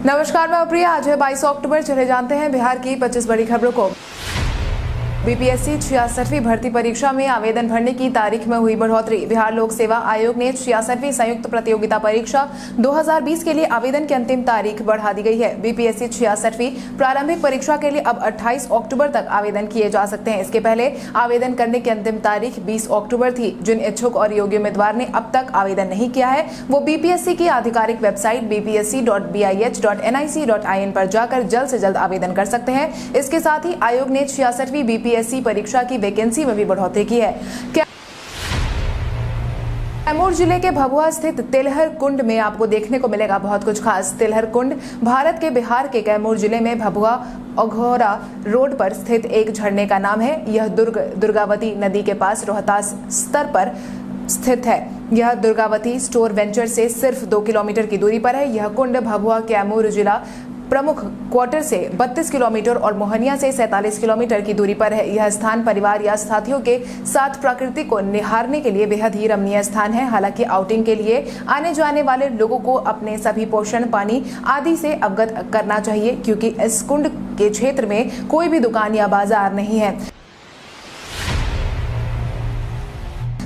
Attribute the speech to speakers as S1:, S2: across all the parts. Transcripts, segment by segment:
S1: नमस्कार, मैं प्रिया। आज है 22 अक्टूबर। चले जानते हैं बिहार की 25 बड़ी खबरों को। बीपीएससी 66वीं भर्ती परीक्षा में आवेदन भरने की तारीख में हुई बढ़ोतरी। बिहार लोक सेवा आयोग ने 66वीं संयुक्त प्रतियोगिता परीक्षा 2020 के लिए आवेदन की अंतिम तारीख बढ़ा दी गई है। बीपीएससी 66वीं प्रारंभिक परीक्षा के लिए अब 28 अक्टूबर तक आवेदन किए जा सकते हैं। इसके पहले आवेदन करने की अंतिम तारीख 20 अक्टूबर थी। जिन इच्छुक और योग्य उम्मीदवार ने अब तक आवेदन नहीं किया है वो बीपीएससी की आधिकारिक वेबसाइट bpsc.bih.nic.in पर जाकर जल्द से जल्द आवेदन कर सकते हैं। इसके साथ ही आयोग ने 66वीं बीपीएससी परीक्षा की वैकेंसी में भी बढ़ोतरी की है। कैमूर जिले के भभुआ स्थित तिलहर कुंड में आपको देखने को मिलेगा बहुत कुछ खास। तिलहर कुंड भारत के बिहार के कैमूर जिले में भभुआ अघोरा रोड पर स्थित एक झरने का नाम है। यह दुर्गावती नदी के पास रोहतास स्तर पर स्थित है। यह दुर्गावती स्टोर वेंचर से सिर्फ 2 किलोमीटर की दूरी पर है। यह कुंड भभुआ कैमूर जिला प्रमुख क्वार्टर से 32 किलोमीटर और मोहनिया से 47 किलोमीटर की दूरी पर है। यह स्थान परिवार या साथियों के साथ प्रकृति को निहारने के लिए बेहद ही रमणीय स्थान है। हालांकि आउटिंग के लिए आने जाने वाले लोगों को अपने सभी पोषण, पानी आदि से अवगत करना चाहिए, क्योंकि इस कुंड के क्षेत्र में कोई भी दुकान या बाजार नहीं है।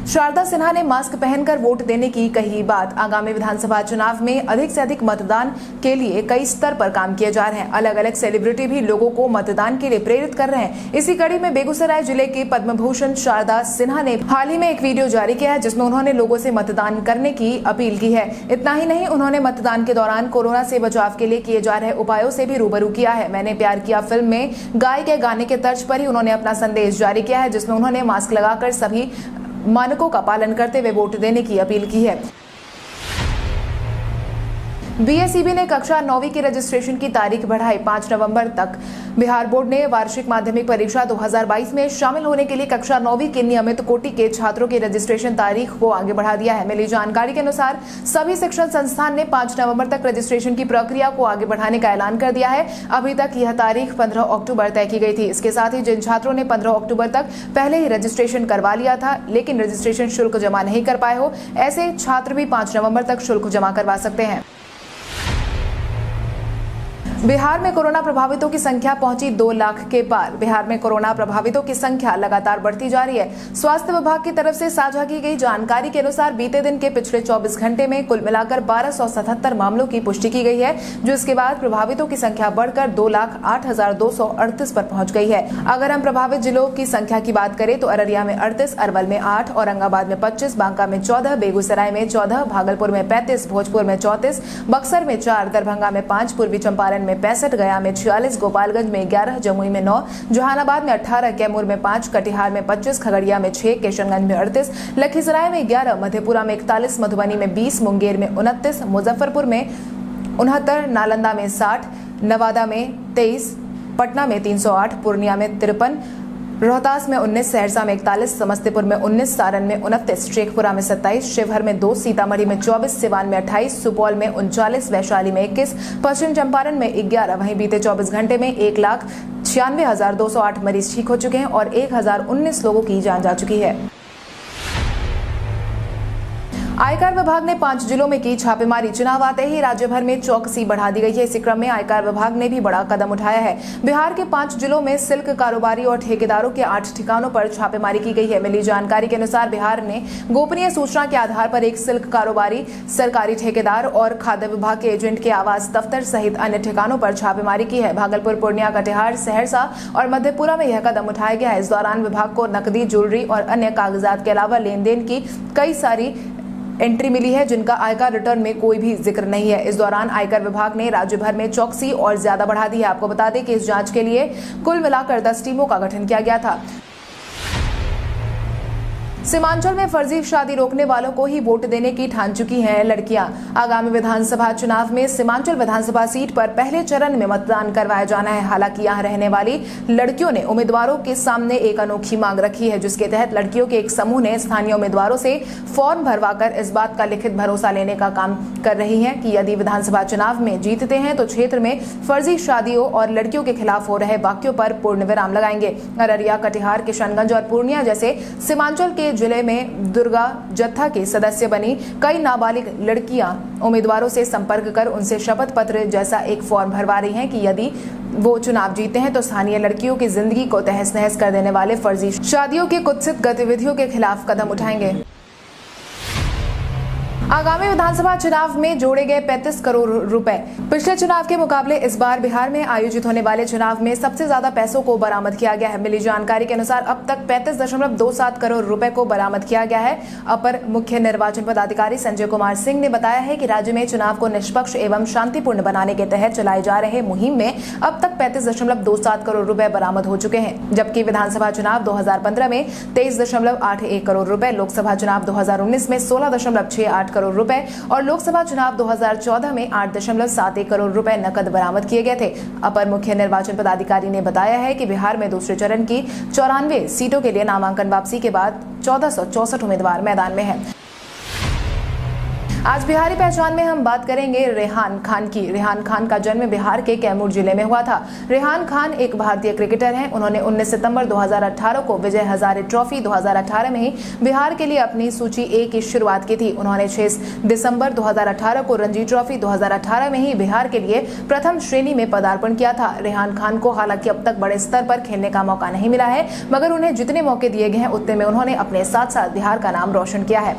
S1: शारदा सिन्हा ने मास्क पहनकर वोट देने की कही बात। आगामी विधानसभा चुनाव में अधिक से अधिक मतदान के लिए कई स्तर पर काम किए जा रहे हैं। अलग अलग सेलिब्रिटी भी लोगों को मतदान के लिए प्रेरित कर रहे हैं। इसी कड़ी में बेगूसराय जिले की पद्म भूषण शारदा सिन्हा ने हाल ही में एक वीडियो जारी किया है, जिसमें उन्होंने लोगों से मतदान करने की अपील की है। इतना ही नहीं, उन्होंने मतदान के दौरान कोरोना से बचाव के लिए किए जा रहे उपायों से भी रूबरू किया है। मैंने प्यार किया फिल्म में गाए गए गाने के तर्ज पर ही उन्होंने अपना संदेश जारी किया है, जिसमें उन्होंने मास्क लगाकर सभी मानकों का पालन करते हुए वोट देने की अपील की है। बीएसईबी ने कक्षा 9वीं की रजिस्ट्रेशन की तारीख बढ़ाई 5 नवंबर तक। बिहार बोर्ड ने वार्षिक माध्यमिक परीक्षा 2022 में शामिल होने के लिए कक्षा 9वीं के नियमित कोटि के छात्रों की रजिस्ट्रेशन तारीख को आगे बढ़ा दिया है। मिली जानकारी के अनुसार सभी शिक्षण संस्थान ने 5 नवंबर तक रजिस्ट्रेशन की प्रक्रिया को आगे बढ़ाने का ऐलान कर दिया है। अभी तक यह तारीख 15 अक्टूबर तय की गई थी। इसके साथ ही जिन छात्रों ने 15 अक्टूबर तक पहले ही रजिस्ट्रेशन करवा लिया था लेकिन रजिस्ट्रेशन शुल्क जमा नहीं कर पाए हो, ऐसे छात्र भी 5 नवंबर तक शुल्क जमा करवा सकते हैं। बिहार में कोरोना प्रभावितों की संख्या पहुंची 2 लाख के पार। बिहार में कोरोना प्रभावितों की संख्या लगातार बढ़ती जा रही है। स्वास्थ्य विभाग की तरफ से साझा की गई जानकारी के अनुसार बीते दिन के पिछले 24 घंटे में कुल मिलाकर 1277 मामलों की पुष्टि की गई है, जिसके बाद प्रभावितों की संख्या बढ़कर 2,08,238 पर पहुंच गई है। अगर हम प्रभावित जिलों की संख्या की बात करें तो अररिया में 38, अरवल में 8, औरंगाबाद में 25, बांका में 14, बेगूसराय में 14, भागलपुर में 35, भोजपुर में 34, बक्सर में 4, दरभंगा में 5, पूर्वी चंपारण में 65, गया में 46, गोपालगंज में 11, जमुई में 9, जहानाबाद में 18, कैमूर में 5, कटिहार में 25, खगड़िया में 6, किशनगंज में 38, लखीसराय में 11, मधेपुरा में 41, मधुबनी में 20, मुंगेर में 29, मुजफ्फरपुर में 69, नालंदा में 60, नवादा में 23, पटना में 308, पूर्णिया में 53, रोहतास में 19, सहरसा में 41, समस्तीपुर में 19, सारण में 29, शेखपुरा में 27, शिवहर में 2, सीतामढ़ी में 24, सिवान में 28, सुपौल में 39, वैशाली में 21, पश्चिम चंपारण में 11। वहीं बीते 24 घंटे में 1,96,208 मरीज ठीक हो चुके हैं और 1,019 लोगों की जान जा चुकी है। आयकर विभाग ने 5 जिलों में की छापेमारी। चुनाव आते ही राज्य भर में चौकसी बढ़ा दी गई है। इसी क्रम में आयकर विभाग ने भी बड़ा कदम उठाया है। बिहार के 5 जिलों में सिल्क कारोबारी और ठेकेदारों के 8 ठिकानों पर छापेमारी की गई है। मिली जानकारी के अनुसार बिहार ने गोपनीय सूचना के आधार पर एक सिल्क कारोबारी, सरकारी ठेकेदार और खाद्य विभाग के एजेंट के आवास, दफ्तर सहित अन्य ठिकानों पर छापेमारी की है। भागलपुर, पूर्णिया, कटिहार, सहरसा और मधेपुरा में यह कदम उठाया गया है। इस दौरान विभाग को नकदी, ज्वेलरी और अन्य कागजात के अलावा लेन देन की कई सारी एंट्री मिली है, जिनका आयकर रिटर्न में कोई भी जिक्र नहीं है। इस दौरान आयकर विभाग ने राज्य भर में चौकसी और ज्यादा बढ़ा दी है। आपको बता दें कि इस जांच के लिए कुल मिलाकर 10 टीमों का गठन किया गया था। सीमांचल में फर्जी शादी रोकने वालों को ही वोट देने की ठान चुकी हैं लड़कियां। आगामी विधानसभा चुनाव में सीमांचल विधानसभा सीट पर पहले चरण में मतदान करवाया जाना है। हालांकि यहां रहने वाली लड़कियों ने उम्मीदवारों के सामने एक अनोखी मांग रखी है, जिसके तहत लड़कियों के एक समूह ने स्थानीय उम्मीदवारों से फॉर्म भरवाकर इस बात का लिखित भरोसा लेने का काम कर रही है कि यदि विधानसभा चुनाव में जीतते हैं तो क्षेत्र में फर्जी शादियों और लड़कियों के खिलाफ हो रहे वाक्यों पर पूर्ण विराम लगाएंगे। अररिया, कटिहार, किशनगंज और पूर्णिया जैसे सीमांचल के जिले में दुर्गा जत्था के सदस्य बनी कई नाबालिग लड़कियां उम्मीदवारों से संपर्क कर उनसे शपथ पत्र जैसा एक फॉर्म भरवा रही हैं कि यदि वो चुनाव जीते हैं तो स्थानीय लड़कियों की जिंदगी को तहस नहस कर देने वाले फर्जी शादियों की कुत्सित गतिविधियों के खिलाफ कदम उठाएंगे। आगामी विधानसभा चुनाव में जोड़े गए 35 करोड़ रुपए। पिछले चुनाव के मुकाबले इस बार बिहार में आयोजित होने वाले चुनाव में सबसे ज्यादा पैसों को बरामद किया गया है। मिली जानकारी के अनुसार अब तक 35.27 करोड़ रुपए को बरामद किया गया है। अपर मुख्य निर्वाचन पदाधिकारी संजय कुमार सिंह ने बताया है कि राज्य में चुनाव को निष्पक्ष एवं शांतिपूर्ण बनाने के तहत चलाए जा रहे मुहिम में अब तक 35.27 करोड़ रुपए बरामद हो चुके हैं, जबकि विधानसभा चुनाव 2015 में 23.81 करोड़ रुपए, लोकसभा चुनाव 2019 में 16.68 करोड़ रुपए और लोकसभा चुनाव 2014 में 8.71 करोड़ रुपए नकद बरामद किए गए थे। अपर मुख्य निर्वाचन पदाधिकारी ने बताया है कि बिहार में दूसरे चरण की 94 सीटों के लिए नामांकन वापसी के बाद 1464 उम्मीदवार मैदान में हैं। आज बिहारी पहचान में हम बात करेंगे रेहान खान की। रेहान खान का जन्म बिहार के कैमूर जिले में हुआ था। रेहान खान एक भारतीय क्रिकेटर हैं। उन्होंने 19 सितंबर 2018 को विजय हजारे ट्रॉफी 2018 में ही बिहार के लिए अपनी सूची ए की शुरुआत की थी। उन्होंने 6 दिसंबर 2018 को रणजी ट्रॉफी 2018 में ही बिहार के लिए प्रथम श्रेणी में पदार्पण किया था। रेहान खान को हालांकि अब तक बड़े स्तर पर खेलने का मौका नहीं मिला है, मगर उन्हें जितने मौके दिए गए हैं उतने में उन्होंने अपने साथ साथ बिहार का नाम रोशन किया है।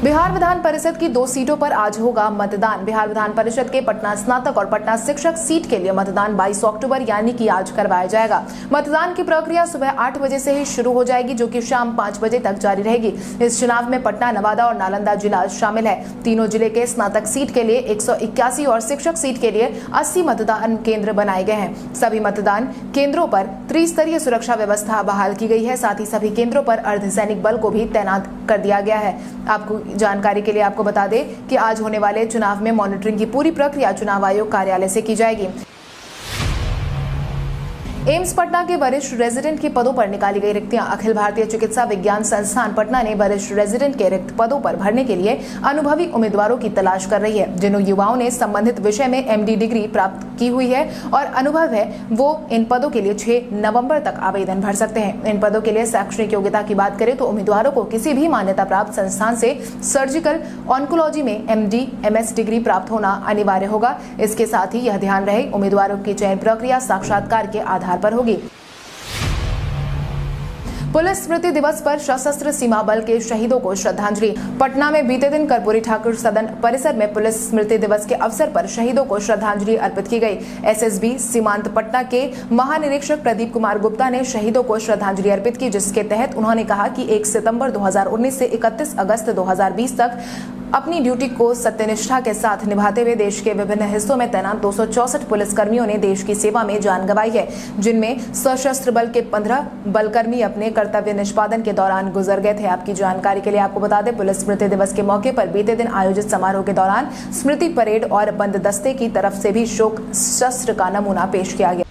S1: बिहार विधान परिषद की 2 सीटों पर आज होगा मतदान। बिहार विधान परिषद के पटना स्नातक और पटना शिक्षक सीट के लिए मतदान 22 अक्टूबर यानी कि आज करवाया जाएगा। मतदान की प्रक्रिया सुबह 8 बजे से ही शुरू हो जाएगी, जो कि शाम 5 बजे तक जारी रहेगी। इस चुनाव में पटना, नवादा और नालंदा जिला शामिल है। तीनों जिले के स्नातक सीट के लिए 181 और शिक्षक सीट के लिए 80 मतदान केंद्र बनाए गए हैं। सभी मतदान केंद्रों पर त्रिस्तरीय सुरक्षा व्यवस्था बहाल की गई है। साथ ही सभी केंद्रों पर अर्धसैनिक बल को भी तैनात कर दिया गया है। आपको जानकारी के लिए आपको बता दें कि आज होने वाले चुनाव में मॉनिटरिंग की पूरी प्रक्रिया चुनाव आयोग कार्यालय से की जाएगी। एम्स पटना के वरिष्ठ रेजिडेंट के पदों पर निकाली गई रिक्तियां। अखिल भारतीय चिकित्सा विज्ञान संस्थान पटना ने वरिष्ठ रेजिडेंट के रिक्त पदों पर भरने के लिए अनुभवी उम्मीदवारों की तलाश कर रही है। जिन युवाओं ने संबंधित विषय में MD डिग्री प्राप्त की हुई है और अनुभव है, वो इन पदों के लिए 6 नवंबर तक आवेदन भर सकते हैं। इन पदों के लिए शैक्षणिक योग्यता की बात करें तो उम्मीदवारों को किसी भी मान्यता प्राप्त संस्थान से सर्जिकल ऑन्कोलॉजी में MD MS डिग्री प्राप्त होना अनिवार्य होगा। इसके साथ ही यह ध्यान रहे, उम्मीदवारों की चयन प्रक्रिया साक्षात्कार के आधार पर होगी। पुलिस स्मृति दिवस पर सशस्त्र सीमा बल के शहीदों को श्रद्धांजलि। पटना में बीते दिन कर्पूरी ठाकुर सदन परिसर में पुलिस स्मृति दिवस के अवसर पर शहीदों को श्रद्धांजलि अर्पित की गई। SSB सीमांत पटना के महानिरीक्षक प्रदीप कुमार गुप्ता ने शहीदों को श्रद्धांजलि अर्पित की, जिसके तहत उन्होंने कहा कि 1 सितंबर 2019 से 31 अगस्त 2020 तक अपनी ड्यूटी को सत्यनिष्ठा के साथ निभाते हुए देश के विभिन्न हिस्सों में तैनात 264 पुलिसकर्मियों ने देश की सेवा में जान गंवाई है, जिनमें सशस्त्र बल के 15 बलकर्मी अपने कर्तव्य निष्पादन के दौरान गुजर गए थे। आपकी जानकारी के लिए आपको बता दें, पुलिस स्मृति दिवस के मौके पर बीते दिन आयोजित समारोह के दौरान स्मृति परेड और बंद दस्ते की तरफ से भी शोक शस्त्र का नमूना पेश किया गया।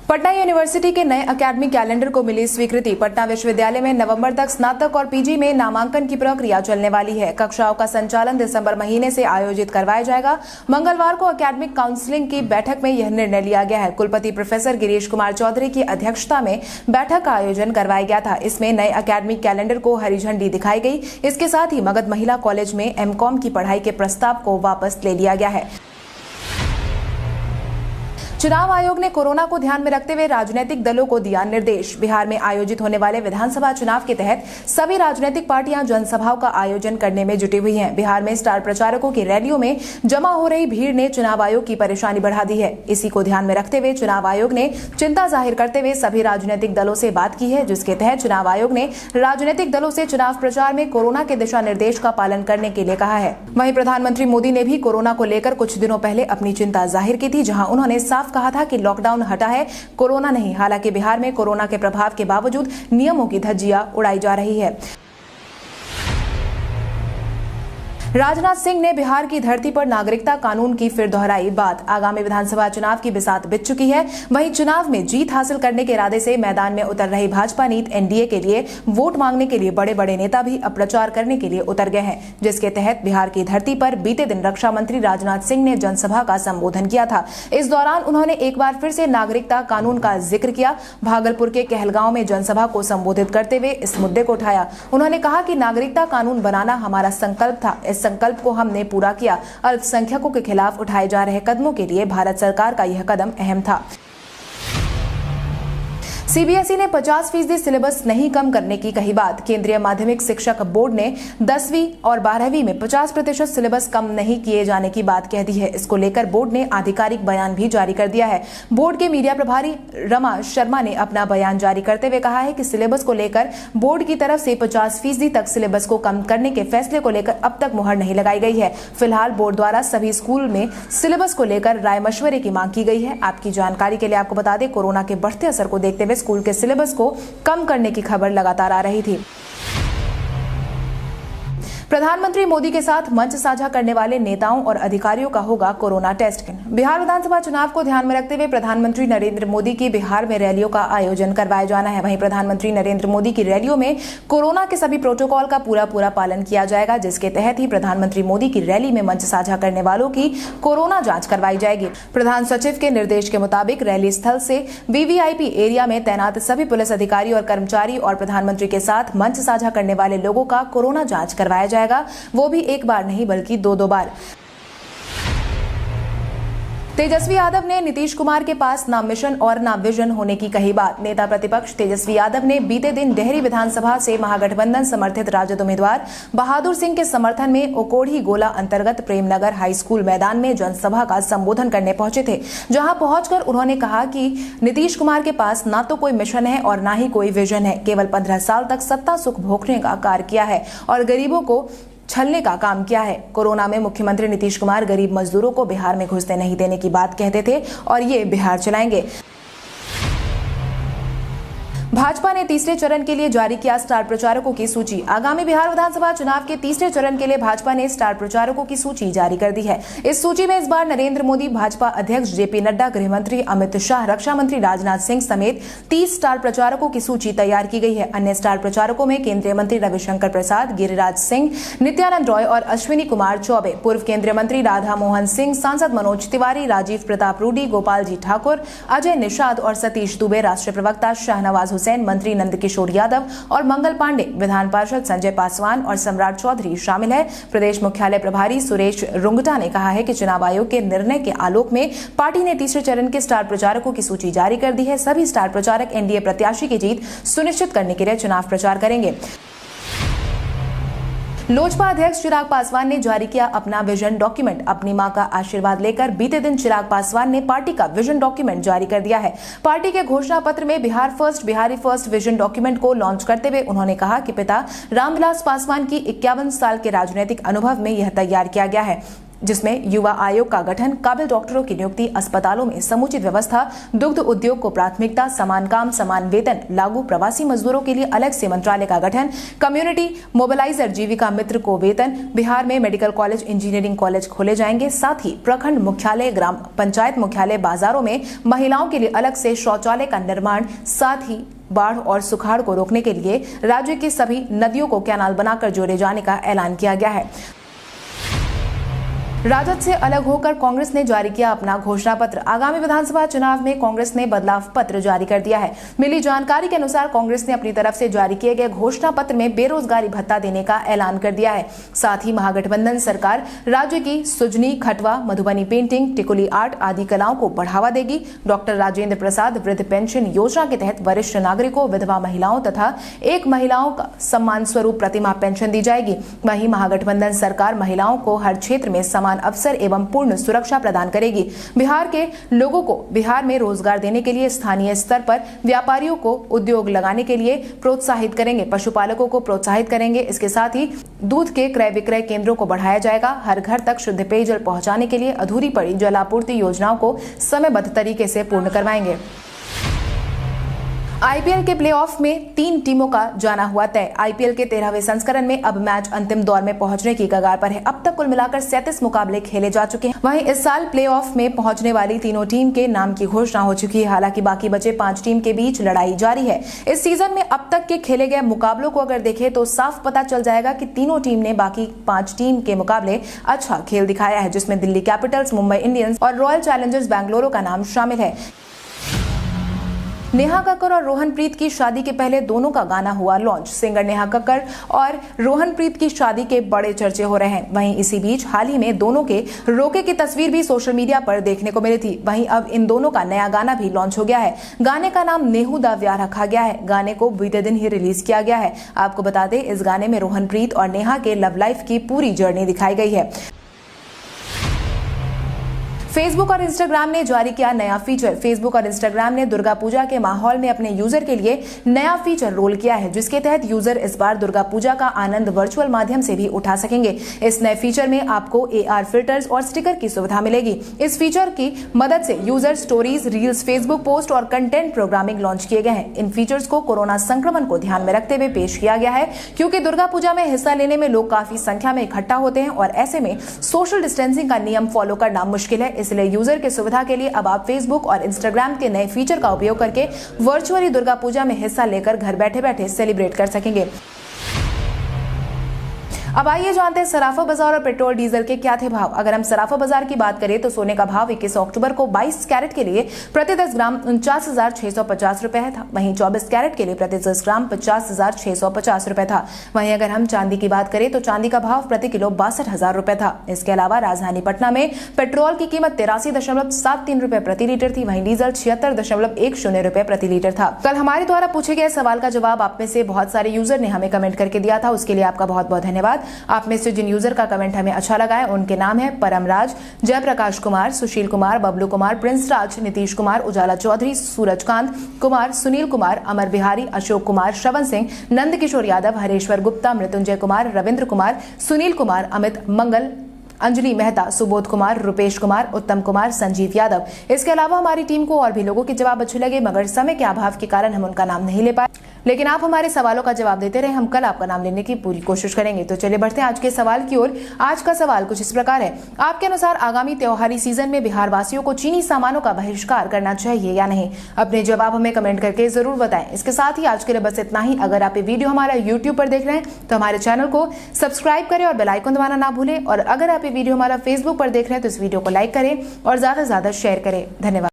S1: पटना यूनिवर्सिटी के नए एकेडमिक कैलेंडर को मिली स्वीकृति। पटना विश्वविद्यालय में नवंबर तक स्नातक और PG में नामांकन की प्रक्रिया चलने वाली है। कक्षाओं का संचालन दिसंबर महीने से आयोजित करवाया जाएगा। मंगलवार को एकेडमिक काउंसिलिंग की बैठक में यह निर्णय लिया गया है। कुलपति प्रोफेसर गिरीश कुमार चौधरी की अध्यक्षता में बैठक का आयोजन करवाया गया था। इसमें नए एकेडमिक कैलेंडर को हरी झंडी दिखाई गई। इसके साथ ही मगध महिला कॉलेज में MCOM की पढ़ाई के प्रस्ताव को वापस ले लिया गया है। चुनाव आयोग ने कोरोना को ध्यान में रखते हुए राजनीतिक दलों को दिया निर्देश। बिहार में आयोजित होने वाले विधानसभा चुनाव के तहत सभी राजनीतिक पार्टियां जनसभाओं का आयोजन करने में जुटी हुई हैं। बिहार में स्टार प्रचारकों की रैलियों में जमा हो रही भीड़ ने चुनाव आयोग की परेशानी बढ़ा दी है। इसी को ध्यान में रखते हुए चुनाव आयोग ने चिंता जाहिर करते हुए सभी राजनीतिक दलों से बात की है, जिसके तहत चुनाव आयोग ने राजनीतिक दलों से चुनाव प्रचार में कोरोना के दिशा निर्देश का पालन करने के लिए कहा है। वहीं प्रधानमंत्री मोदी ने भी कोरोना को लेकर कुछ दिनों पहले अपनी चिंता जाहिर की थी, जहां उन्होंने साफ कहा था कि लॉकडाउन हटा है, कोरोना नहीं। हालांकि बिहार में कोरोना के प्रभाव के बावजूद नियमों की धज्जियां उड़ाई जा रही है। राजनाथ सिंह ने बिहार की धरती पर नागरिकता कानून की फिर दोहराई बात। आगामी विधानसभा चुनाव की बिसात बिछ चुकी है। वहीं चुनाव में जीत हासिल करने के इरादे से मैदान में उतर रही भाजपा नीत एनडीए के लिए वोट मांगने के लिए बड़े बड़े नेता भी अब प्रचार करने के लिए उतर गए हैं, जिसके तहत बिहार की धरती पर बीते दिन रक्षा मंत्री राजनाथ सिंह ने जनसभा का संबोधन किया था। इस दौरान उन्होंने एक बार फिर से नागरिकता कानून का जिक्र किया। भागलपुर के कहलगांव में जनसभा को संबोधित करते हुए इस मुद्दे को उठाया। उन्होंने कहा कि नागरिकता कानून बनाना हमारा संकल्प था। इस संकल्प को हमने पूरा किया। अल्पसंख्यकों के खिलाफ उठाए जा रहे कदमों के लिए भारत सरकार का यह कदम अहम था। सीबीएसई ने 50% सिलेबस नहीं कम करने की कही बात। केंद्रीय माध्यमिक शिक्षक बोर्ड ने 10वीं और 12वीं में 50% सिलेबस कम नहीं किए जाने की बात कह दी है। इसको लेकर बोर्ड ने आधिकारिक बयान भी जारी कर दिया है। बोर्ड के मीडिया प्रभारी रमा शर्मा ने अपना बयान जारी करते हुए कहा है कि सिलेबस को लेकर बोर्ड की तरफ से 50% तक सिलेबस को कम करने के फैसले को लेकर अब तक मुहर नहीं लगाई गई है। फिलहाल बोर्ड द्वारा सभी स्कूल में सिलेबस को लेकर राय मशवरे की मांग की गई है। आपकी जानकारी के लिए आपको बता दें, कोरोना के बढ़ते असर को देखते हुए स्कूल के सिलेबस को कम करने की खबर लगातार आ रही थी। प्रधानमंत्री मोदी के साथ मंच साझा करने वाले नेताओं और अधिकारियों का होगा कोरोना टेस्ट। बिहार विधानसभा चुनाव को ध्यान में रखते हुए प्रधानमंत्री नरेंद्र मोदी की बिहार में रैलियों का आयोजन करवाया जाना है। वहीं प्रधानमंत्री नरेंद्र मोदी की रैलियों में कोरोना के सभी प्रोटोकॉल का पूरा पालन किया जाएगा, जिसके तहत ही प्रधानमंत्री मोदी की रैली में मंच साझा करने वालों की कोरोना जांच करवाई जाएगी। प्रधान सचिव के निर्देश के मुताबिक रैली स्थल से वीवीआईपी एरिया में तैनात सभी पुलिस अधिकारी और कर्मचारी और प्रधानमंत्री के साथ मंच साझा करने वाले लोगों का कोरोना जांच करवाया जाएगा, वो भी एक बार नहीं बल्कि दो बार। तेजस्वी यादव ने नीतीश कुमार के पास ना मिशन और ना विजन होने की कही बात। नेता प्रतिपक्ष तेजस्वी यादव ने बीते दिन डेहरी विधानसभा से महागठबंधन समर्थित राजद उम्मीदवार बहादुर सिंह के समर्थन में ओकोढ़ी गोला अंतर्गत प्रेमनगर हाई स्कूल मैदान में जनसभा का संबोधन करने पहुंचे थे। जहां पहुंचकर उन्होंने कहा कि नीतीश कुमार के पास ना तो कोई मिशन है और ना ही कोई विजन है। केवल 15 साल तक सत्ता सुख भोगने का कार्य किया है और गरीबों को छलने का काम किया है। कोरोना में मुख्यमंत्री नीतीश कुमार गरीब मजदूरों को बिहार में घुसने नहीं देने की बात कहते थे और ये बिहार चलाएंगे। भाजपा ने तीसरे चरण के लिए जारी किया स्टार प्रचारकों की सूची। आगामी बिहार विधानसभा चुनाव के तीसरे चरण के लिए भाजपा ने स्टार प्रचारकों की सूची जारी कर दी है। इस सूची में इस बार नरेंद्र मोदी, भाजपा अध्यक्ष जेपी नड्डा, गृह मंत्री अमित शाह, रक्षा मंत्री राजनाथ सिंह समेत 30 स्टार प्रचारकों की सूची तैयार की गई है। अन्य स्टार प्रचारकों में केंद्रीय मंत्री रविशंकर प्रसाद, गिरिराज सिंह, नित्यानंद रॉय और अश्विनी कुमार चौबे, पूर्व केंद्रीय मंत्री राधा मोहन सिंह, सांसद मनोज तिवारी, राजीव प्रताप रूडी, गोपाल जी ठाकुर, अजय निषाद और सतीश दुबे, राष्ट्रीय प्रवक्ता शाहनवाज हुसैन, मंत्री नंदकिशोर यादव और मंगल पांडे, विधान पार्षद संजय पासवान और सम्राट चौधरी शामिल है। प्रदेश मुख्यालय प्रभारी सुरेश रुंगटा ने कहा है कि चुनाव आयोग के निर्णय के आलोक में पार्टी ने तीसरे चरण के स्टार प्रचारकों की सूची जारी कर दी है। सभी स्टार प्रचारक एनडीए प्रत्याशी की जीत सुनिश्चित करने के लिए चुनाव प्रचार करेंगे। लोजपा अध्यक्ष चिराग पासवान ने जारी किया अपना विजन डॉक्यूमेंट। अपनी मां का आशीर्वाद लेकर बीते दिन चिराग पासवान ने पार्टी का विजन डॉक्यूमेंट जारी कर दिया है। पार्टी के घोषणा पत्र में Bihar first, Bihari first vision document को लॉन्च करते हुए उन्होंने कहा कि पिता रामविलास पासवान की 51 साल के राजनीतिक अनुभव में यह तैयार किया गया है, जिसमें युवा आयोग का गठन, काबिल डॉक्टरों की नियुक्ति, अस्पतालों में समुचित व्यवस्था, दुग्ध उद्योग को प्राथमिकता, समान काम समान वेतन लागू, प्रवासी मजदूरों के लिए अलग से मंत्रालय का गठन, कम्युनिटी मोबिलाइजर जीविका मित्र को वेतन, बिहार में मेडिकल कॉलेज, इंजीनियरिंग कॉलेज खोले जाएंगे। साथ ही प्रखंड मुख्यालय, ग्राम पंचायत मुख्यालय, बाजारों में महिलाओं के लिए अलग से शौचालय का निर्माण, साथ ही बाढ़ और सुखाड़ को रोकने के लिए राज्य की सभी नदियों को कैनाल बनाकर जोड़े जाने का ऐलान किया गया है। राजद से अलग होकर कांग्रेस ने जारी किया अपना घोषणा पत्र। आगामी विधानसभा चुनाव में कांग्रेस ने बदलाव पत्र जारी कर दिया है। मिली जानकारी के अनुसार कांग्रेस ने अपनी तरफ से जारी किए गए घोषणा पत्र में बेरोजगारी भत्ता देने का ऐलान कर दिया है। साथ ही महागठबंधन सरकार राज्य की सुजनी, खटवा, मधुबनी पेंटिंग, टिकुली आर्ट आदि कलाओं को बढ़ावा देगी। डॉक्टर राजेंद्र प्रसाद वृद्ध पेंशन योजना के तहत वरिष्ठ नागरिकों, विधवा महिलाओं तथा एक महिलाओं का सम्मान स्वरूप प्रतिमाह पेंशन दी जाएगी। वहीं महागठबंधन सरकार महिलाओं को हर क्षेत्र में समान अवसर एवं पूर्ण सुरक्षा प्रदान करेगी। बिहार के लोगों को बिहार में रोजगार देने के लिए स्थानीय स्तर पर व्यापारियों को उद्योग लगाने के लिए प्रोत्साहित करेंगे। पशुपालकों को प्रोत्साहित करेंगे। इसके साथ ही दूध के क्रय विक्रय केंद्रों को बढ़ाया जाएगा। हर घर तक शुद्ध पेयजल पहुंचाने के लिए अधूरी पड़ी जलापूर्ति योजनाओं को समयबद्ध तरीके से पूर्ण करवाएंगे। आईपीएल के प्लेऑफ में 3 टीमों का जाना हुआ तय। आईपीएल के 13वें संस्करण में अब मैच अंतिम दौर में पहुंचने की कगार पर है। अब तक कुल मिलाकर 37 मुकाबले खेले जा चुके हैं। वहीं इस साल प्लेऑफ में पहुंचने वाली तीनों टीम के नाम की घोषणा हो चुकी है। हालांकि बाकी बचे 5 टीम के बीच लड़ाई जारी है। इस सीजन में अब तक के खेले गए मुकाबलों को अगर देखें तो साफ पता चल जाएगा कि तीनों टीम ने बाकी 5 टीम के मुकाबले अच्छा खेल दिखाया है, जिसमें दिल्ली कैपिटल्स, मुंबई इंडियंस और रॉयल चैलेंजर्स बेंगलुरु का नाम शामिल है। नेहा कक्कर और रोहनप्रीत की शादी के पहले दोनों का गाना हुआ लॉन्च। सिंगर नेहा कक्कर और रोहनप्रीत की शादी के बड़े चर्चे हो रहे हैं। वहीं इसी बीच हाल ही में दोनों के रोके की तस्वीर भी सोशल मीडिया पर देखने को मिली थी। वहीं अब इन दोनों का नया गाना भी लॉन्च हो गया है। गाने का नाम नेहू दा व्याह रखा गया है। गाने को बीते दिन ही रिलीज किया गया है। आपको बता दें, इस गाने में रोहनप्रीत और नेहा के लव लाइफ की पूरी जर्नी दिखाई गई है। फेसबुक और इंस्टाग्राम ने जारी किया नया फीचर। फेसबुक और इंस्टाग्राम ने दुर्गा पूजा के माहौल में अपने यूजर के लिए नया फीचर रोल किया है, जिसके तहत यूजर इस बार दुर्गा पूजा का आनंद वर्चुअल माध्यम से भी उठा सकेंगे। इस नए फीचर में आपको AR फिल्टर्स और स्टिकर की सुविधा मिलेगी। इस फीचर की मदद से user stories, reels, Facebook post और कंटेंट प्रोग्रामिंग लॉन्च किए गए हैं। इन फीचर्स को कोरोना संक्रमण को ध्यान में रखते हुए पेश किया गया है, क्योंकि दुर्गा पूजा में हिस्सा लेने में लोग काफी संख्या में इकट्ठा होते हैं और ऐसे में सोशल डिस्टेंसिंग का नियम फॉलो करना मुश्किल है। इसलिए यूजर की सुविधा के लिए अब आप फेसबुक और इंस्टाग्राम के नए फीचर का उपयोग करके वर्चुअली दुर्गा पूजा में हिस्सा लेकर घर बैठे बैठे सेलिब्रेट कर सकेंगे। अब आइए जानते हैं सराफा बाजार और पेट्रोल डीजल के क्या थे भाव। अगर हम सराफा बाजार की बात करें तो सोने का भाव 21 अक्टूबर को 22 कैरेट के लिए प्रति 10 ग्राम 49,650 रुपए था। वहीं 24 कैरेट के लिए प्रति 10 ग्राम 50,650 रुपए था। वहीं अगर हम चांदी की बात करें तो चांदी का भाव प्रति किलो 62,000 रुपए था। इसके अलावा राजधानी पटना में पेट्रोल की कीमत 83.73 रुपए प्रति लीटर थी। वहीं डीजल 76.10 रुपए प्रति लीटर था। कल हमारे द्वारा पूछे गए सवाल का जवाब आप में से बहुत सारे यूजर ने हमें कमेंट करके दिया था। उसके लिए आपका बहुत बहुत धन्यवाद। आप में से जिन यूजर का कमेंट हमें अच्छा लगा है उनके नाम है परमराज, जयप्रकाश कुमार, सुशील कुमार, बबलू कुमार, प्रिंस राज, नीतीश कुमार, उजाला चौधरी, सूरजकांत कुमार, सुनील कुमार, अमर बिहारी, अशोक कुमार, श्रवण सिंह, नंद किशोर यादव, हरेश्वर गुप्ता, मृत्युंजय कुमार, रविंद्र कुमार, सुनील कुमार, अमित मंगल, अंजलि मेहता, सुबोध कुमार, रुपेश कुमार, उत्तम कुमार, संजीव यादव। इसके अलावा हमारी टीम को और भी लोगों के जवाब अच्छे लगे, मगर समय के अभाव के कारण हम उनका नाम नहीं ले पाए। लेकिन आप हमारे सवालों का जवाब देते रहे, हम कल आपका नाम लेने की पूरी कोशिश करेंगे। तो चलिए बढ़ते हैं आज के सवाल की ओर। आज का सवाल कुछ इस प्रकार है। आपके अनुसार आगामी त्योहारी सीजन में बिहार वासियों को चीनी सामानों का बहिष्कार करना चाहिए या नहीं? अपने जवाब हमें कमेंट करके जरूर बताएं। इसके साथ ही आज के लिए बस इतना ही। अगर आप ये वीडियो हमारा YouTube पर देख रहे हैं तो हमारे चैनल को सब्सक्राइब करें और बेल आइकन दबाना ना भूलें। और अगर आप ये वीडियो हमारा Facebook पर देख रहे हैं तो इस वीडियो को लाइक करें और ज्यादा से ज्यादा शेयर करें। धन्यवाद।